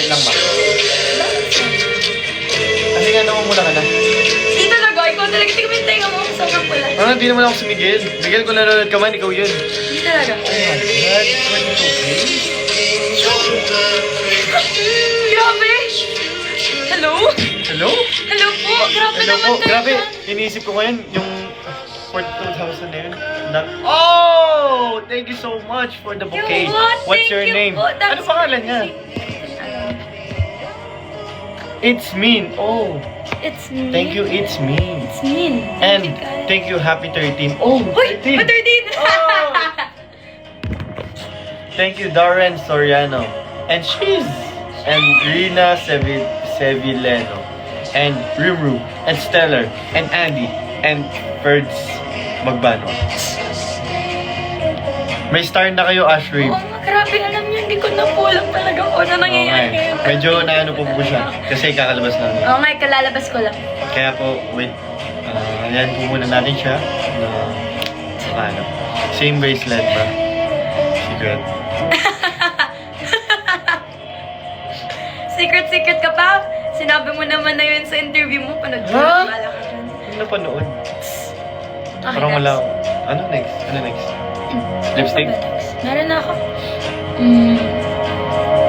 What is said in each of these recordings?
Wait lang ba? Kasi nga naman muna ka na. Hindi talaga, ikaw talaga. Tingnan mo yung tenga mo. Sobrang pula. Ano, hindi naman ako si Miguel. Miguel, kung nanonood ka man, ikaw yun. Hindi talaga. Oh my God, 22K? Grabe! Hello? Hello? Hello po! Grabe Hello naman po. kayo Grabe, dyan. iniisip ko ngayon, yung 42,000 na yun. Oh! Thank you so much for the bouquet. What's your name? Ano pangalan niya? It's Min. Oh, It's me. thank you, it's Min. It's me. And thank you, happy 13. Oh, Uy! 13. Pa-13! Oh! Thank you, Darren Soriano. And she's... And Rina Sevileno. And Rimru. And Stellar. And Andy. And Ferds Magbano. May star na kayo, Ashray. Oo nga, grabe. Alam niyo, hindi ko na po alam talaga kung ano nangyayari ngayon. Medyo naano po siya. Kasi kakalabas lang niya. Oo nga, kalalabas ko lang. Kaya po, wait. Yan po muna natin siya. Ano? Same bracelet ba? Secret. Secret ka pa? Sinabi mo naman na yun sa interview mo. Panood ko. Ha? Wala ka dyan. Ano napanood? Okay, Parang guys. wala. Ano next? Ano next? Lipstick? Meron na ako.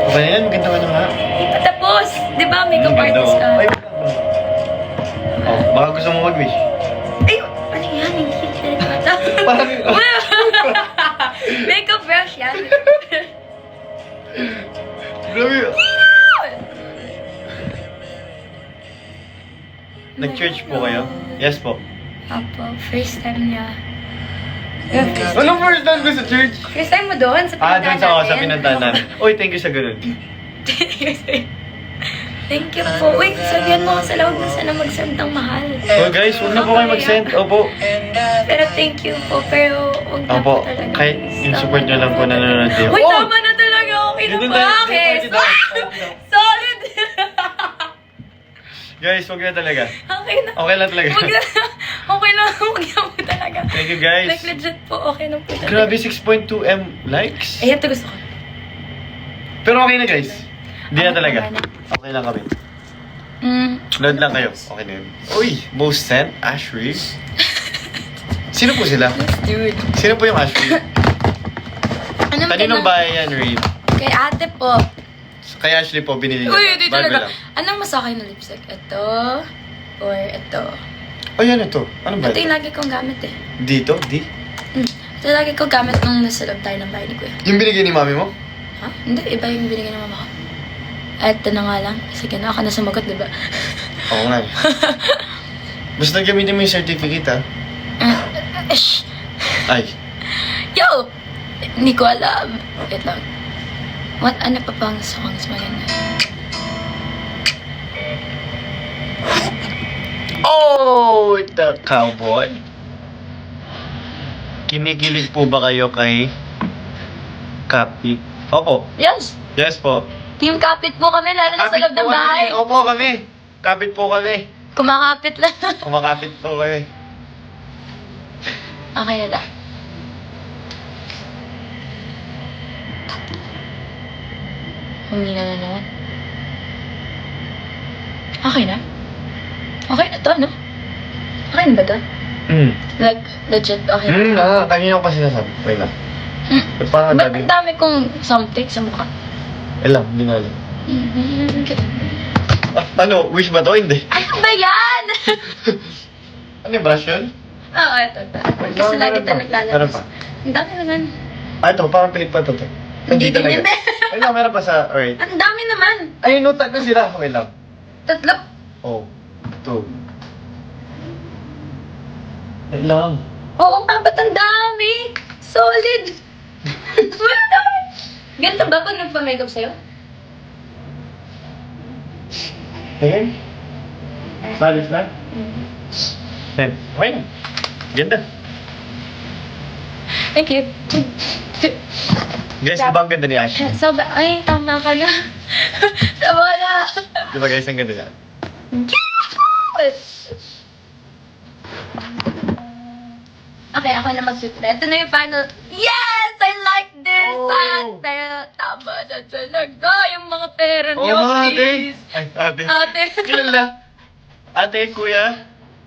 Ba yan? Maganda ka na nga. Hindi pa tapos. Di ba, makeup Ang ganda, artist ka? oh. Ay, oh, baka gusto mo mag-wish. Ay, ano yan? Hindi ka. Parang... Makeup brush yan. Grabe. Nag-church po kayo? Yes po. Apo, first time niya. Anong first time ko sa church? First time mo doon sa Ah, pinuntahan doon sa, natin? sa pinuntahan namin. Uy, thank you sa ganun. Thank you po. Uy, sabihan mo ako sa lawag na sana mag-send ng mahal. Oh guys, huwag na po kayo mag-send. Opo. Pero thank you po. Pero huwag na Opo. po talaga. Kahit yung support nyo lang po na nanonood kayo. Uy, Oh! tama na talaga. Okay na Ganun ba? tayo. Okay. Ganun tayo. Solid. Guys, huwag na talaga. Okay na. Okay lang talaga. Huwag na. Okay lang. Huwag na po talaga. Thank you guys. Like legit po. Okay na po talaga. Grabe, 6.2M likes. Ayan, ito gusto ko. Pero okay na guys. Hindi na Okay, talaga. okay na. Okay lang kami. Load Load lang kayo. Okay na yun. Uy, most sent, Ashray. Sino po sila? Dude. Sino po yung Ashray? Anong Kaninong bahay yan, Reed? Kay ate po. Kay Ashley po, binili niya. Uy, hindi Barbie talaga. lang. Anong masakay na lipstick? Ito? Or ito? Oh, yan ito. Ano ba Ito yung ito? lagi kong gamit eh. Dito? Di? Ito lagi kong gamit nung nasa loob tayo ng bahay ni Kuya. Yung binigay ni mami mo? Ha? Hindi, iba yung binigay ng mama ko. Ito na nga lang. Sige na, ako na sumagot, diba? Oo nga. Basta gamitin mo yung certificate, ha? Shh! Ay. Yo! Hindi ko alam. Wait lang. What, ano pa pang songs maganda? Oh, the cowboy. Kinikilig po ba kayo kay Kapi? Opo. Yes! Yes po. Team kapit po kami, lalo na sa loob ng bahay. Opo kami. Kapit po kami. Kumakapit lang. Kumakapit po kami. Okay na lang. Humina na naman. Okay na? Okay na to, no? Okay na ba to? Like, legit, okay na. Kanina ko pa sinasabi. Wait lang. Ba't parang Ba't dami? ang dami kong something sa mukha? Alam, hindi na alam. Ano? Wish ba to? Hindi. Ano ba yan? Ano yung brush yun? Oo, ito. Kasi Meron lagi pa. tayo naglalabas. Meron pa. Ang dami naman. Ah, ito. Parang pilit pa ito. Hindi din talaga. yun. Ay, no, meron pa sa... Alright. Ang dami naman. Ay, nutan ko sila. Okay lang. Tatlo. Oh. Ito. Wait lang. Oo nga, ba't ang dami? Solid. Wala naman. Ganito ba pag nagpa-makeup sa'yo? Tingin. Salis na? Then, okay na. Ganda. Thank you. Guys, di ba ang ganda ni Ash? Sabi, ay, tama ka na. Tama na. Di ba guys, ang ganda niya? Okay, ako na mag-shoot na. Ito na yung final. Yes! I like this! Oh! Pero tama na talaga. Yung mga mga pera Oo niyo, nga, ate. please. Ay, ate. Ate. Kilala. Ate, kuya.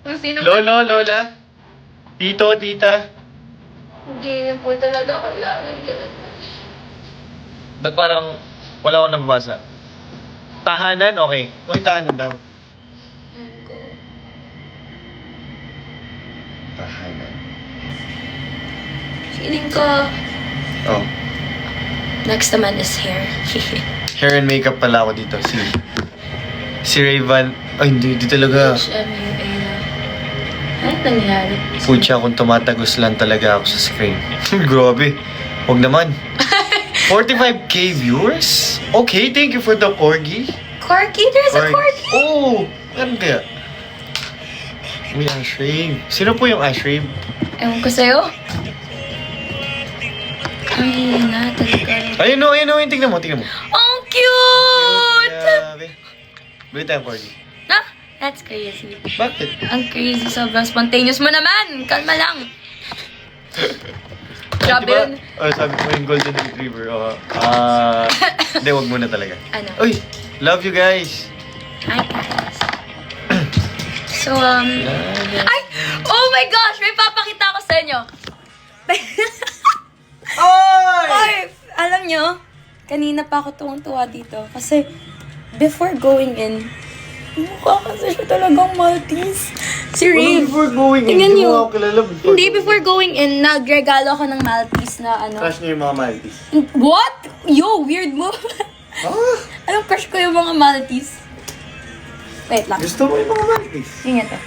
Kung sino Lolo, lola. Tito, tita. Hindi po talaga kailangan yun. Ba't parang wala akong nababasa? Tahanan? Okay. Uy, tahanan daw. Tahanan. Feeling ko, Oh. next naman is hair. Hair and makeup pala ako dito. Si Rayvan. Ay, hindi talaga. HMUA na. Ano nangyari? Pucha, kung tumatagos lang talaga ako sa screen. Grabe. Huwag naman. 45k viewers? Okay, thank you for the corgi. Corky? There's a corky! Oh! Ano kaya? Uy, Ashrave. Sino po yung Ashrave? Ewan ko sa'yo. Ang hina talaga. Ayun o, yung tingnan mo. Ang cute! Grabe. Bili tayong corgi. Ah, that's crazy. Bakit? Ang crazy. Sobrang spontaneous mo naman. Kalma lang. Grabe Diba? yun. Oh, sabi ko yung golden retriever. Hindi, wag muna talaga. Ano? Uy, love you guys. Hi, guys. So, ay! Oh my gosh! May papakita ko sa inyo. Ay! Alam nyo, kanina pa ako tuwang-tuwa dito. Kasi, before going in, mukha kasi siya talagang Maltese. Si Rave. Before going in, Tingnan hindi niyo. mo ako kilala. Hindi, before going in, nagregalo ako ng Maltese na ano. Crush niyo yung mga Maltese. What? Yo, weird mo. Ah, Anong crush ko yung mga Maltese? Wait lang. gusto mo yung mga Maltese? Yun to.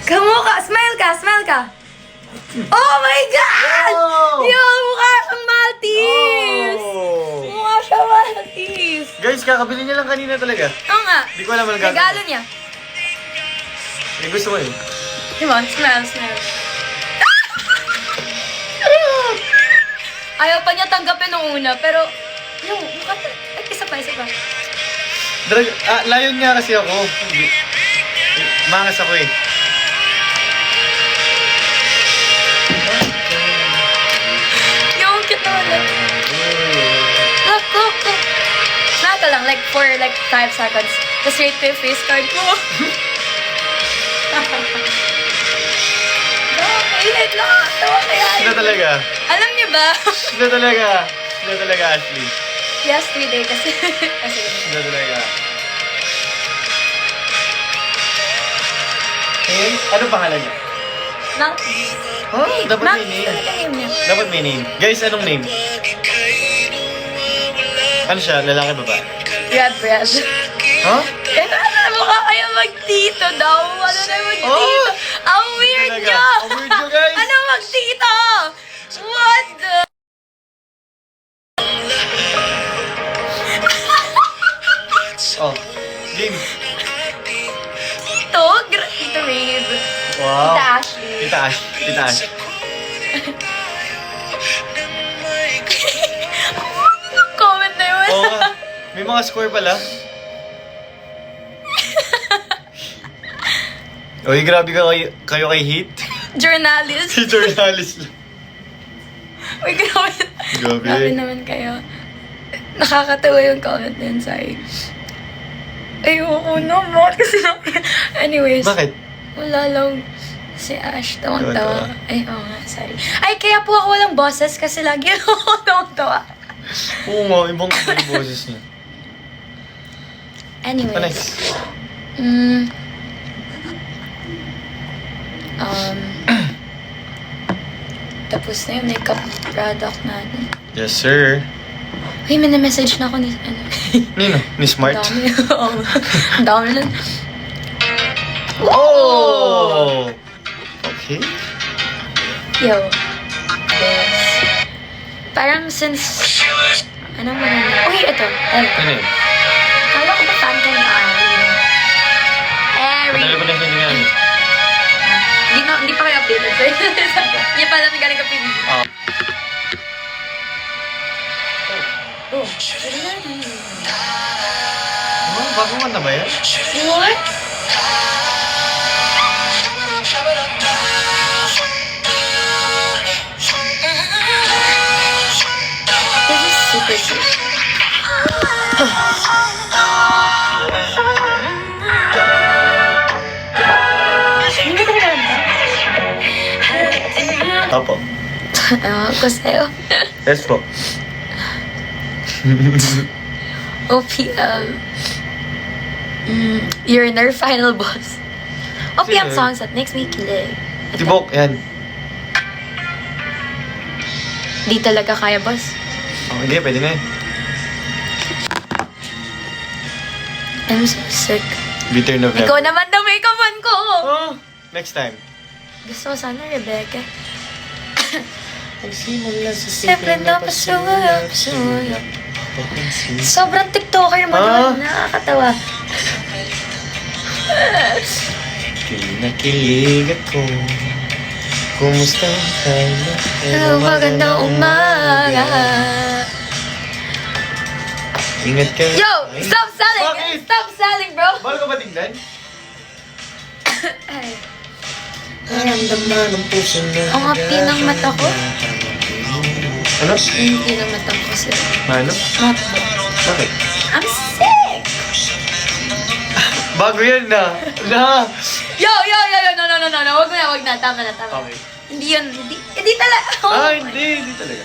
Kamukha! Smile ka! Smile ka! Oh my God! Wow! Yo, mukha siyang Maltese! Oh! Mukha siyang Maltese! Guys, kakabili niya lang kanina talaga. Oo nga. Hindi ko alam ang gagawin. Regalo niya. Eh, gusto ko yun. Come on, smile, smile. Ayaw pa niya tanggapin nung una, pero... Yo, mukha pa. Ay, isa pa, isa pa. Layon nga kasi ako. Hindi. Mangas ako eh. Yo, ang cute naman eh. Look, look, look. Smile ka lang, like, for like 5 seconds. Tapos straight to yung face card mo. Wait lang. Tawa kaya Sila talaga. Alam niyo ba? Sila talaga. Sila talaga, Ashley. Yesterday kasi... kasi Sila talaga. Eh, ano pangalan niya? Maltese. Huh? Dapat may Maltese name. talaga name niya. Dapat may name. Guys, anong name? Ano siya? Lalaki ba ba? Red bread. Huh? Eh, ano mukha kayo magtito daw? Ano na magtito? Oh! Ang weird Talaga. nyo! Ang weird nyo, guys! Ano magtito? What the... Oh, game. Tito? Tito Rave. Wow. Tita Ashley. Tita Ash. Tita Ash. Comment na yun. Oo nga. May mga score pala. Uy, grabe kayo kay Heat. Journalist. Si journalist lang. Uy, grabe. Grabe. Grabe naman kayo. Nakakatawa yung comment na yun, sorry. Ayoko naman. Kasi anyways. Bakit? Wala lang. Si Ash, tawang-tawa. Tawa-tawa. Ay, oo nga, sorry. Ay, kaya po ako walang boses kasi lagi ako tawang-tawa. Oo nga, ibang yung boses niya. Anyways. Oh, nice. Tapos na yung makeup product natin. Yes, sir. Uy, may na-message na ako ni, ano, Nino? Ni Smart? ang dami. Oo. Ang dami nun. Oh! Okay. Yo. Yes. Parang since, ano mo na, uy, ito. Ano yun? Kala ko ba fan ka ni Ari? Ari. Matagal ko na siya niyan. Hindi pa kayo updated. Hindi pa namin galing ka PBB. Ah. Oh. Oh, bago man na ba yan? What? tissue. Hindi ka talaga Opo. Ewan ko sa'yo. Yes po. OPM. You're in our final boss. OPM Sino? songs that makes me kilig. Tibok, yan. Di talaga kaya, boss. Oh, hindi, pwede na yun. I'm so sick. Bitter November. Ikaw naman na make-upan ko! Oh, next time. Gusto ko sana, Rebecca. Nagsimula sa Siyempre na pasuyo. Sobrang tiktoker mo Ah. doon. Nakakatawa. Nakilig ako. Kumusta ka na? Hello, magandang umaga. Ingat ka. Yo! Stop selling! Bakit? Stop selling, bro! Mahal ka ba tingnan? Ay. Naramdaman ng puso na. Ang ngapti ng mata ko. Ano? Hindi na mata ko sila. Ano? Matbo. Bakit? I'm sick! Bago yan na. Na. Yo! No. Wag na. Tama na. Okay. Hindi yun. Hindi talaga. Ah, hindi. Hindi talaga.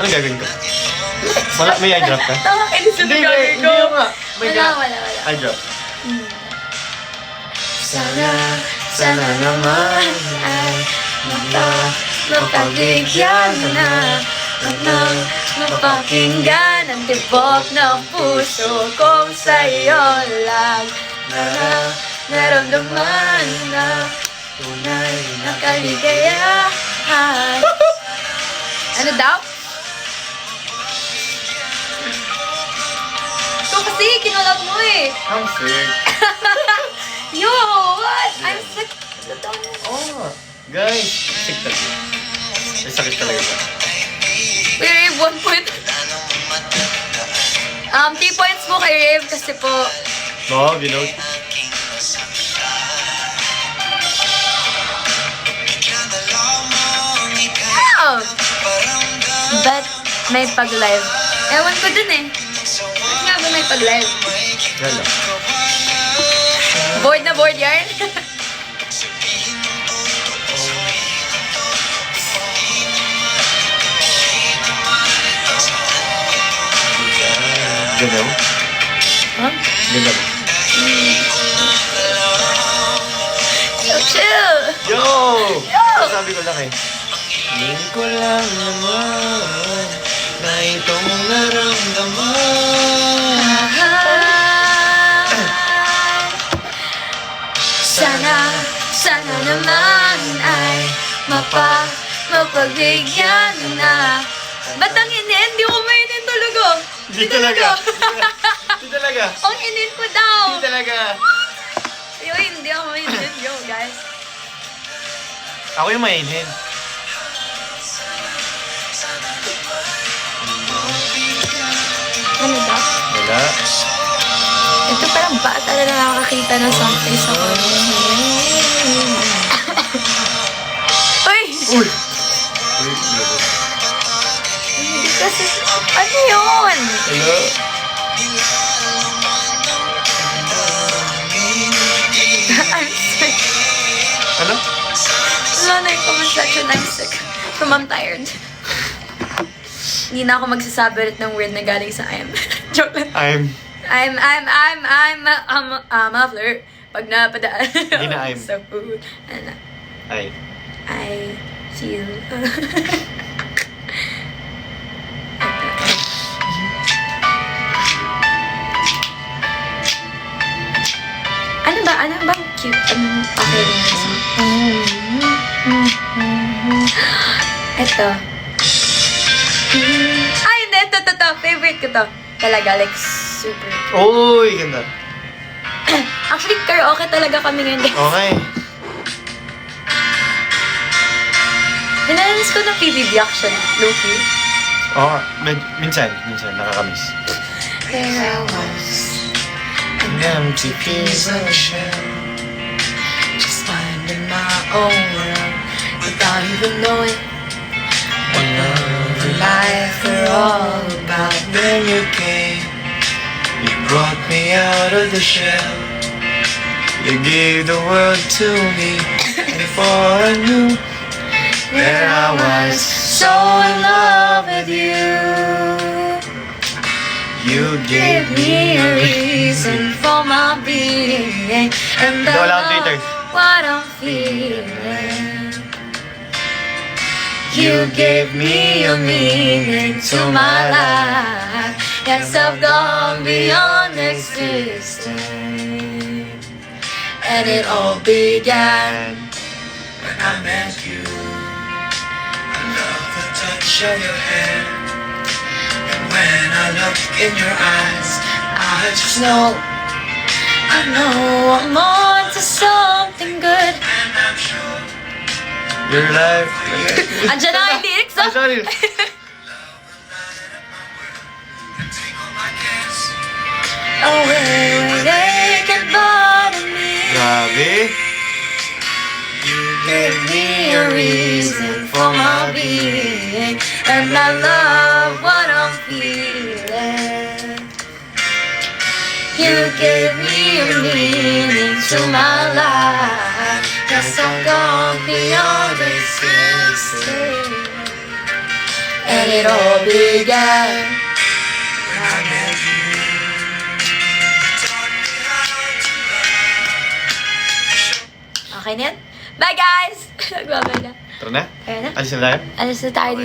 Anong gagawin ko? Wala, may eye drop ka? Tama kayo sa Hindi gagawin ko. nga. May Wala. eye drop. Sana naman ay mapagbigyan na ng mapakinggan ang tibok ng puso kong sa'yo lang naramdaman na tunay na kaligayahan. Ano daw? Ito kasi, kinulab mo eh. I'm sick. Yo, what? I'm sick. Oh, guys. Sick talaga. May sakit talaga siya. Kuya Rave, 1 point. 3 points po kay Rave kasi po, No, ginaw. oh! But may pag-live. Ewan ko dun eh. Ba't nga ba may pag-live? Yan lang. Bored na bored yarn? Ganaw? Huh? Ganaw. Chill! Yo! Yo! Sabi ko lang eh. Hindi ko lang naman na itong naramdaman. Sana naman ay mapagbigyan na. Ba't ang inin? Di ko mainin talaga. Hindi talaga. Hindi talaga. Ang inin ko daw. Hindi talaga. Yo, hindi ako mainin. Yo, guys. Ako yung mainin. Ano ba? Wala. Ito parang bata na nakakakita ng someplace ako. Uy! Uy! Hindi kasi, ano yun? Hello? I'm sick. Ano? Wala na yung comment section. I'm sick. I'm tired. Hindi na ako magsasabi ulit ng word na galing sa I'm. Joke lang. I'm a muffler. Pag napadaan. Hindi na I'm. So, ano na. I feel. Ano bang cute? Anong okay na yung song? Ito. Ay, hindi. Ito. Favorite ko to. Talaga, like, super. Uy, ganda. Actually, karaoke talaga kami ngayon, guys. Okay. Minananis ko ng PBB action, Loki. Oo, minsan, nakakamiss. There I was, An empty piece of shell. just finding my own world, without even knowing One love, life were all about. Then you came, you brought me out of the shell. You gave the world to me, and before I knew that I was so in love with you. You gave me a reason for my being, and I know what I'm feeling. You gave me a meaning to my life. Yes, I've gone beyond existence. And it all began when I met you. I love the touch of your hair. And when I look in your eyes, I just know, I know I'm on to something good. And I'm sure your life. Andiyan na yung lyrics, oh. Sorry. Away when they can bother me. Grabe. You gave me a reason for my being, and I love what I'm feeling. You gave me a meaning to my life. Yes, I've gone beyond existence, and it all began when I met you. Okay na yan? Bye guys! Nagbabay na. Tara na. Ayan na. Alis na tayo. Alis na tayo dito.